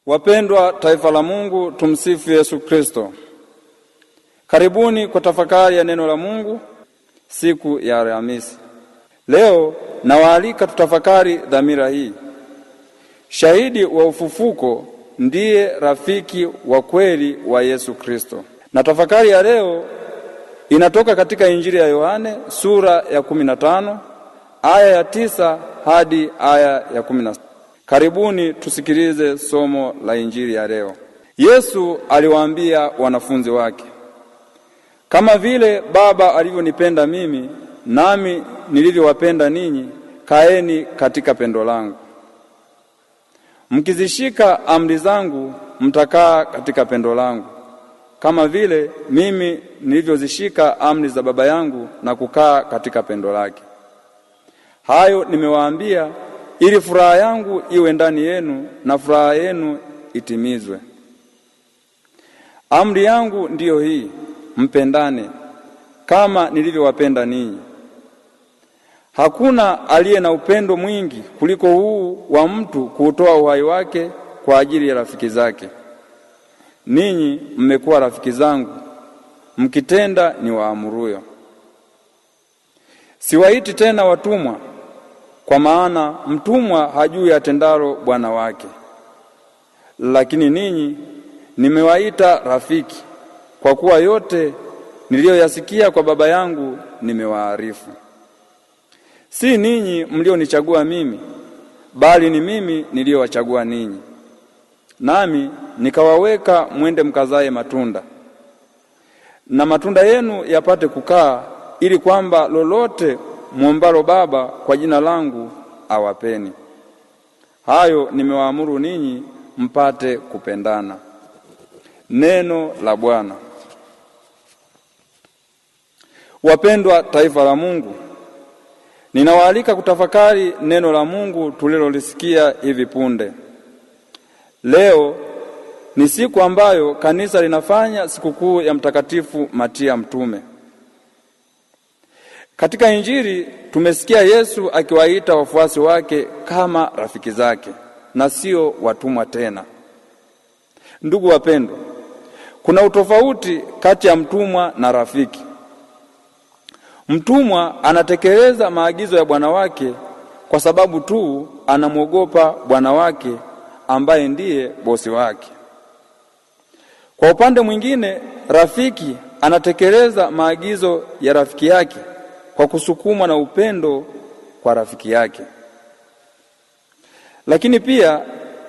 Wapendwa taifa la Mungu, tumsifu Yesu Kristo. Karibuni kwa tafakari ya neno la Mungu siku ya Alhamisi. Leo nawaalika tutafakari dhamira hii. Shahidi wa ufufuko ndiye rafiki wa kweli wa Yesu Kristo. Na tafakari ya leo inatoka katika Injili ya Yohane sura ya 15 aya ya 9 hadi aya ya 16. Karibuni tusikilize somo la Injili ya leo. Yesu aliwaambia wanafunzi wake, kama vile Baba alivyonipenda mimi, nami nilivyowapenda ninyi, kaeni katika pendo langu. Mkizishika amri zangu, mtakaa katika pendo langu, kama vile mimi nilivyozishika amri za Baba yangu na kukaa katika pendo lake. Hayo nimewaambia ili furaha yangu iwe ndani yenu na furaha yenu itimizwe. Amri yangu ndiyo hii, mpendane kama nilivyowapenda ninyi. Hakuna aliye na upendo mwingi kuliko huu wa mtu kutoa uhai wake kwa ajili ya rafiki zake. Ninyi mmekuwa rafiki zangu mkitenda ni waamuruyo. Siwaiti tena watumwa, kwa maana mtumwa hajui atendalo bwana wake. Lakini ninyi nimewaita rafiki, kwa kuwa yote niliyoyasikia kwa Baba yangu nimewaarifu. Si ninyi mlionichagua mimi, bali ni mimi niliyowachagua ninyi. Nami nikawaweka mwende mkazae matunda, na matunda yenu yapate kukaa, ili kwamba lolote muombalo Baba kwa jina langu awapeni. Hayo nimewaamuru ninyi mpate kupendana. Neno la Bwana. Wapendwa taifa la Mungu, ninawaalika kutafakari neno la Mungu tulilolisikia hivi punde. Leo ni siku ambayo kanisa linafanya sikukuu ya Mtakatifu Matia mtume. Katika Injili tumesikia Yesu akiwaita wafuasi wake kama rafiki zake na sio watumwa tena. Ndugu wapendwa, kuna utofauti kati ya mtumwa na rafiki. Mtumwa anatekeleza maagizo ya bwana wake kwa sababu tu anamwogopa bwana wake ambaye ndiye bosi wake. Kwa upande mwingine, rafiki anatekeleza maagizo ya rafiki yake kwa kusukumwa na upendo kwa rafiki yake. Lakini pia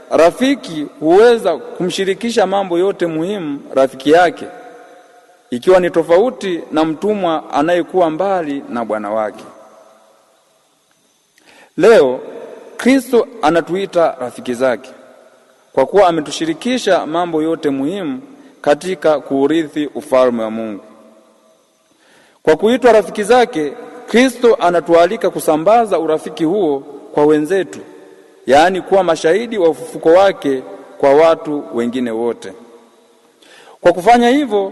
rafiki huweza kumshirikisha mambo yote muhimu rafiki yake, ikiwa ni tofauti na mtumwa anayekuwa mbali na bwana wake. Leo Kristo anatuita rafiki zake kwa kuwa ametushirikisha mambo yote muhimu katika kuurithi ufalme wa Mungu. Kwa kuitwa rafiki zake, Kristo anatualika kusambaza urafiki huo kwa wenzetu, yaani kuwa mashahidi wa ufufuko wake kwa watu wengine wote. Kwa kufanya hivyo,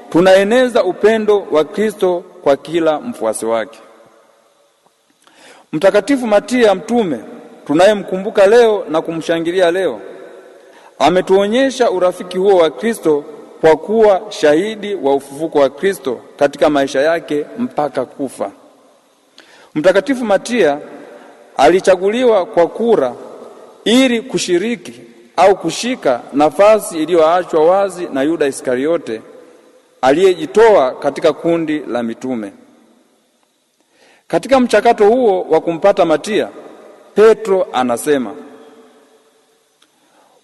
tunaeneza upendo wa Kristo kwa kila mfuasi wake. Mtakatifu Matia mtume, tunayemkumbuka leo na kumshangilia leo, ametuonyesha urafiki huo wa Kristo kwa kuwa shahidi wa ufufuko wa Kristo katika maisha yake mpaka kufa. Mtakatifu Matia alichaguliwa kwa kura ili kushiriki au kushika nafasi iliyoachwa wazi na Yuda Iskariote aliyejitoa katika kundi la mitume. Katika mchakato huo wa kumpata Matia, Petro anasema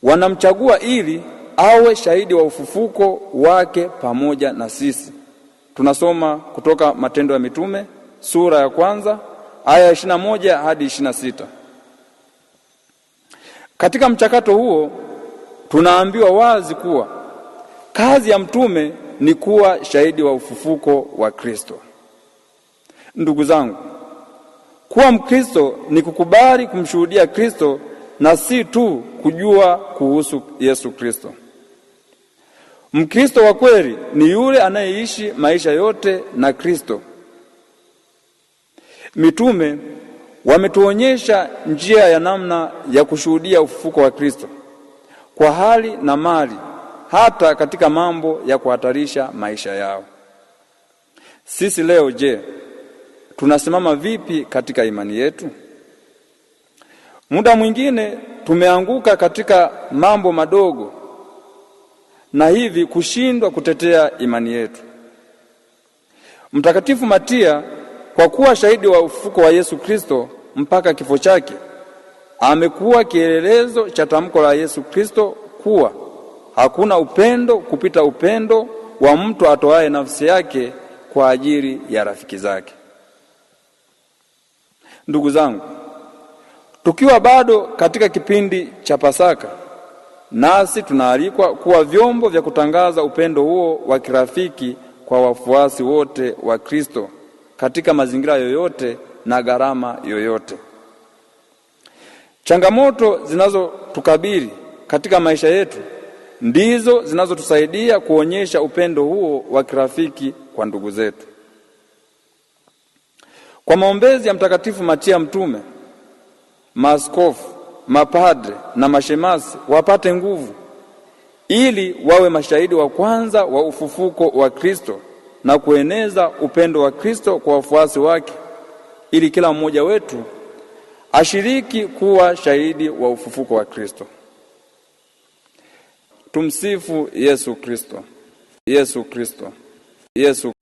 wanamchagua ili awe shahidi wa ufufuko wake pamoja na sisi. Tunasoma kutoka Matendo ya Mitume sura ya 1 aya 21 hadi 26. Katika mchakato huo tunaambiwa wazi kuwa kazi ya mtume ni kuwa shahidi wa ufufuko wa Kristo. Ndugu zangu, kuwa Mkristo ni kukubali kumshuhudia Kristo na si tu kujua kuhusu Yesu Kristo. Mkristo wa kweli ni yule anayeishi maisha yote na Kristo. Mitume wametuonyesha njia ya namna ya kushuhudia ufufuko wa Kristo. kwa hali na mali, hata katika mambo ya kuhatarisha maisha yao. Sisi leo je, tunasimama vipi katika imani yetu? Muda mwingine tumeanguka katika mambo madogo na hivi kushindwa kutetea imani yetu. Mtakatifu Matia, kwa kuwa shahidi wa ufufuko wa Yesu Kristo mpaka kifo chake, amekuwa kielelezo cha tamko la Yesu Kristo kuwa hakuna upendo kupita upendo wa mtu atoaye nafsi yake kwa ajili ya rafiki zake. Ndugu zangu, tukiwa bado katika kipindi cha Pasaka, nasi tunaalikwa kuwa vyombo vya kutangaza upendo huo wa kirafiki kwa wafuasi wote wa Kristo katika mazingira yoyote na gharama yoyote. Changamoto zinazotukabili katika maisha yetu ndizo zinazotusaidia kuonyesha upendo huo wa kirafiki kwa ndugu zetu. Kwa maombezi ya Mtakatifu Matia mtume, maaskofu, mapadre na mashemasi wapate nguvu ili wawe mashahidi wa kwanza wa ufufuko wa Kristo na kueneza upendo wa Kristo kwa wafuasi wake, ili kila mmoja wetu ashiriki kuwa shahidi wa ufufuko wa Kristo. Tumsifu Yesu Kristo. Yesu Kristo. Yesu